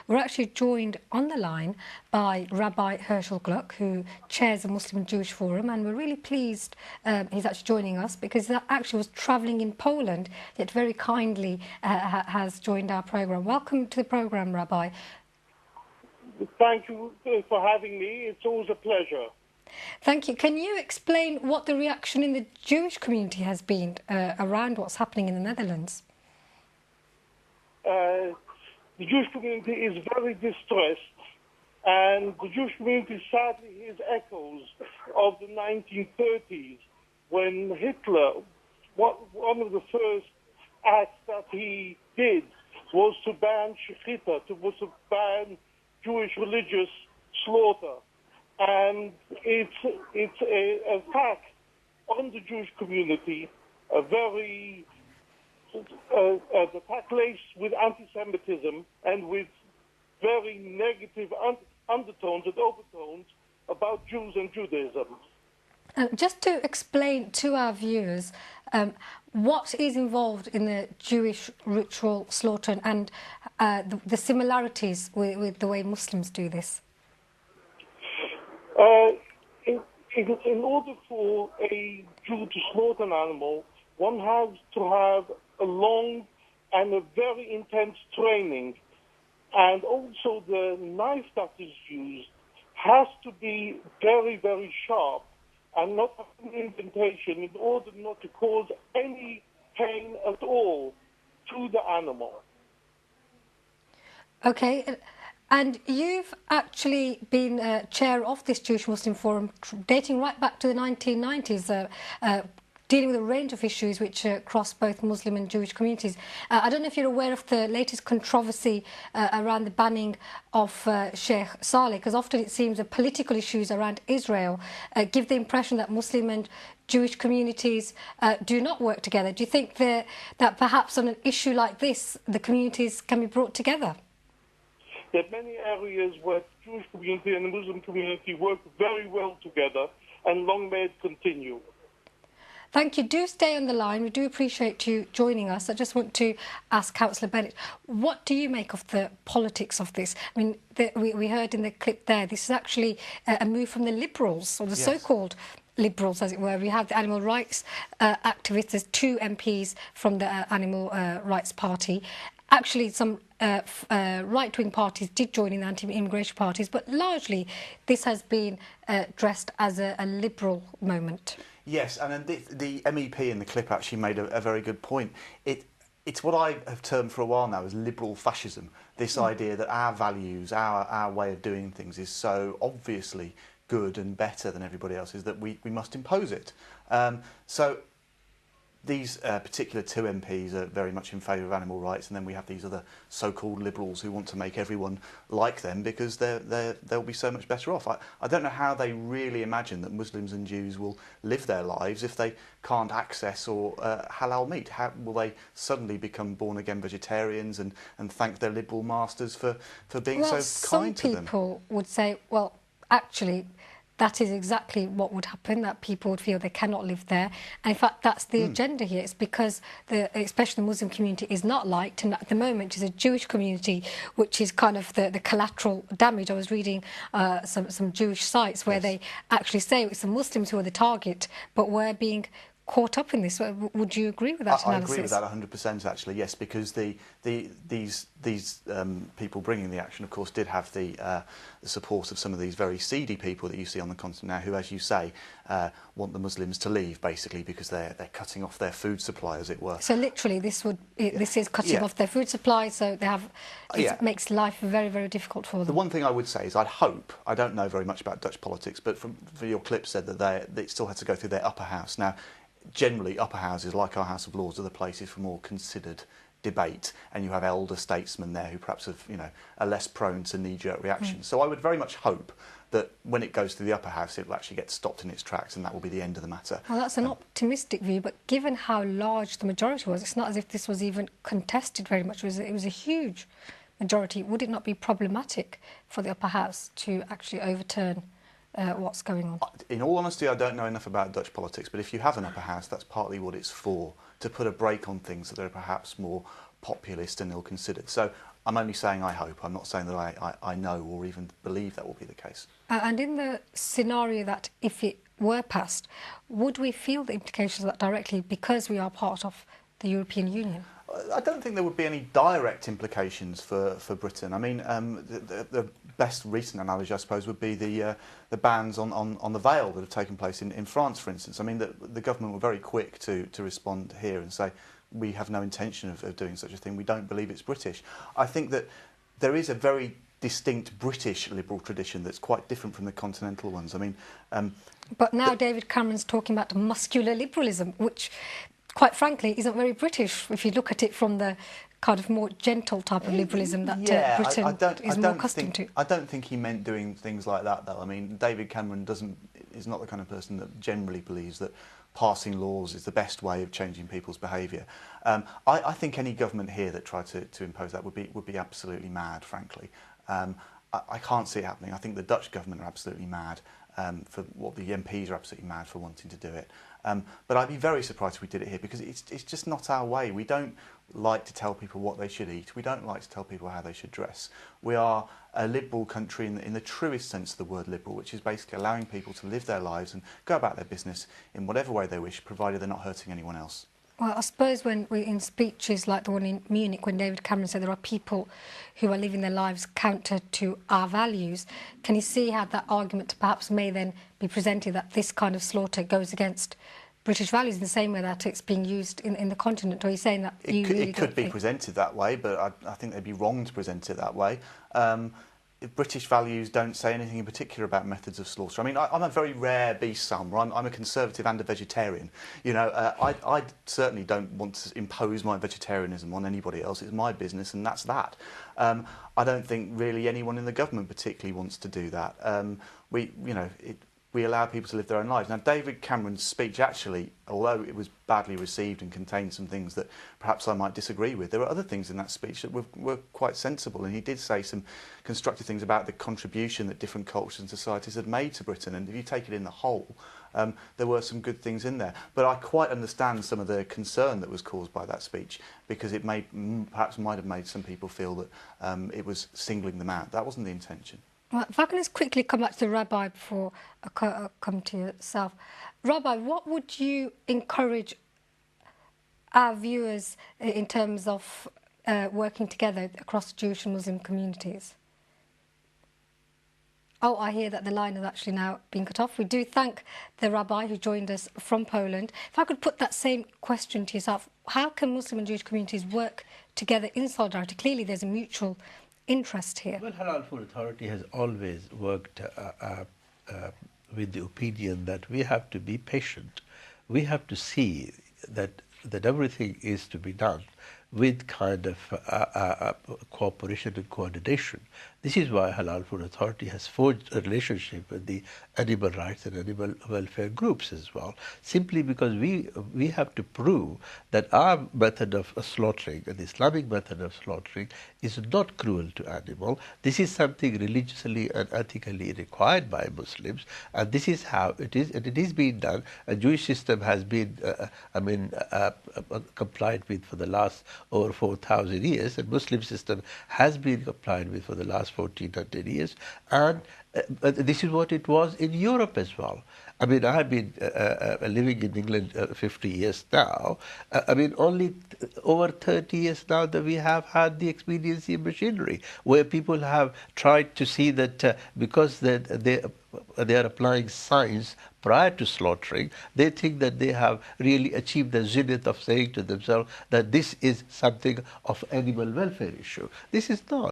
We're actually joined on the line by Rabbi Hershel Gluck, who chairs the Muslim and Jewish Forum, and we're really pleased he's actually joining us because he actually was travelling in Poland, yet very kindly has joined our programme. Welcome to the programme, Rabbi. Thank you for having me. It's always a pleasure. Thank you. Can you explain what the reaction in the Jewish community has been around what's happening in the Netherlands? The Jewish community is very distressed, and the Jewish community sadly hears echoes of the 1930s when Hitler, one of the first acts that he did was to ban shechita, was to ban Jewish religious slaughter. And it's an attack on the Jewish community, a very attack laced with anti-Semitism and with very negative undertones and overtones about Jews and Judaism. Just to explain to our viewers what is involved in the Jewish ritual slaughter and the similarities with the way Muslims do this. In order for a Jew to slaughter an animal, one has to have a long and a very intense training. And also the knife that is used has to be very, very sharp and not have an indentation in order not to cause any pain at all to the animal. Okay. And you've actually been chair of this Jewish Muslim Forum dating right back to the 1990s, dealing with a range of issues which cross both Muslim and Jewish communities. I don't know if you're aware of the latest controversy around the banning of Sheikh Salah, because often it seems that political issues around Israel give the impression that Muslim and Jewish communities do not work together. Do you think that perhaps on an issue like this, the communities can be brought together? There are many areas where the Jewish community and the Muslim community work very well together, and long may it continue. Thank you. Do stay on the line. We do appreciate you joining us. I just want to ask Councillor Bennett, what do you make of the politics of this? I mean, we heard in the clip there, this is actually a move from the Liberals, or the so-called Liberals, as it were. We have the animal rights activists. There's two MPs from the Animal Rights Party. Actually, some right-wing parties did join in the anti-immigration parties, but largely this has been dressed as a liberal moment. Yes, and the MEP in the clip actually made a very good point. It's what I have termed for a while now as liberal fascism, this idea that our values, our way of doing things is so obviously good and better than everybody else's that we must impose it. So these particular two MPs are very much in favour of animal rights, and then we have these other so-called liberals who want to make everyone like them because they'll be so much better off. I don't know how they really imagine that Muslims and Jews will live their lives if they can't access or halal meat. How will they suddenly become born-again vegetarians and thank their liberal masters for being so kind to them? Some people would say, well, actually, that is exactly what would happen, that people would feel they cannot live there. And in fact, that's the agenda here. It's because, especially the Muslim community, is not liked. And at the moment, it's a Jewish community, which is kind of the collateral damage. I was reading some Jewish sites where they actually say it's the Muslims who are the target, but we're being caught up in this. Would you agree with that analysis? I agree with that 100%, actually, yes, because these people bringing the action, of course, did have the support of some of these very seedy people that you see on the continent now, who, as you say, want the Muslims to leave, basically, because they're cutting off their food supply, as it were. So literally, this is cutting off their food supply. So it makes life very, very difficult for them. The one thing I would say is, I don't know very much about Dutch politics, but for your clip said that they still had to go through their upper house. Now, generally, upper houses, like our House of Lords, are the places for more considered debate, and you have elder statesmen there who perhaps are less prone to knee-jerk reactions. So I would very much hope that when it goes to the upper house, it will actually get stopped in its tracks, and that will be the end of the matter. Well, that's an optimistic view, but given how large the majority was, it's not as if this was even contested very much. It was a huge majority. Would it not be problematic for the upper house to actually overturn what's going on? In all honesty, I don't know enough about Dutch politics, but if you have an upper house, that's partly what it's for, to put a brake on things that are perhaps more populist and ill-considered. So I'm only saying I hope. I'm not saying that I know or even believe that will be the case. And in the scenario that if it were passed, would we feel the implications of that directly because we are part of the European Union? I don't think there would be any direct implications for Britain. I mean, the best recent analogy, I suppose, would be the bans on the veil that have taken place in France, for instance. I mean, the government were very quick to respond here and say, we have no intention of doing such a thing. We don't believe it's British. I think that there is a very distinct British liberal tradition that's quite different from the continental ones. I mean, but now David Cameron's talking about muscular liberalism, which, quite frankly, isn't very British if you look at it from the kind of more gentle type of liberalism that Britain is more accustomed to. I don't think he meant doing things like that, though. I mean, David Cameron is not the kind of person that generally believes that passing laws is the best way of changing people's behaviour. I think any government here that tried to impose that would be absolutely mad, frankly. I can't see it happening. I think the Dutch government are absolutely mad for what the MPs are absolutely mad for wanting to do it. But I'd be very surprised if we did it here because it's just not our way. We don't like to tell people what they should eat. We don't like to tell people how they should dress. We are a liberal country in the truest sense of the word liberal, which is basically allowing people to live their lives and go about their business in whatever way they wish, provided they're not hurting anyone else. Well, I suppose when we in speeches like the one in Munich, when David Cameron said there are people who are living their lives counter to our values, can you see how that argument perhaps may then be presented that this kind of slaughter goes against British values in the same way that it's being used in the continent? Or are you saying that it could be presented that way, but I think they'd be wrong to present it that way. British values don't say anything in particular about methods of slaughter. I mean, I'm a very rare beast, Sam. I'm a conservative and a vegetarian. You know, I certainly don't want to impose my vegetarianism on anybody else. It's my business, and that's that. I don't think really anyone in the government particularly wants to do that. We allow people to live their own lives. Now, David Cameron's speech actually, although it was badly received and contained some things that perhaps I might disagree with, there were other things in that speech that were quite sensible, and he did say some constructive things about the contribution that different cultures and societies had made to Britain, and if you take it in the whole, there were some good things in there. But I quite understand some of the concern that was caused by that speech, because it perhaps might have made some people feel that it was singling them out. That wasn't the intention. Well, if I can just quickly come back to the Rabbi before I come to yourself. Rabbi, what would you encourage our viewers in terms of working together across Jewish and Muslim communities? Oh, I hear that the line is actually now being cut off. We do thank the Rabbi who joined us from Poland. If I could put that same question to yourself, how can Muslim and Jewish communities work together in solidarity? Clearly there's a mutual interest here. Well, Halal Food Authority has always worked with the opinion that we have to be patient. We have to see that everything is to be done with kind of cooperation and coordination. This is why Halal Food Authority has forged a relationship with the animal rights and animal welfare groups as well, simply because we have to prove that our method of slaughtering, the Islamic method of slaughtering, is not cruel to animal. This is something religiously and ethically required by Muslims, and this is how it is, and it is being done. A Jewish system has been, complied with for the last over 4,000 years, and Muslim system has been complied with for the last 1,400 years, and this is what it was in Europe as well. I mean, I've been living in England 50 years now. I mean, only over 30 years now that we have had the expediency of machinery, where people have tried to see that because they are applying science prior to slaughtering, they think that they have really achieved the zenith of saying to themselves that this is something of animal welfare issue. This is not.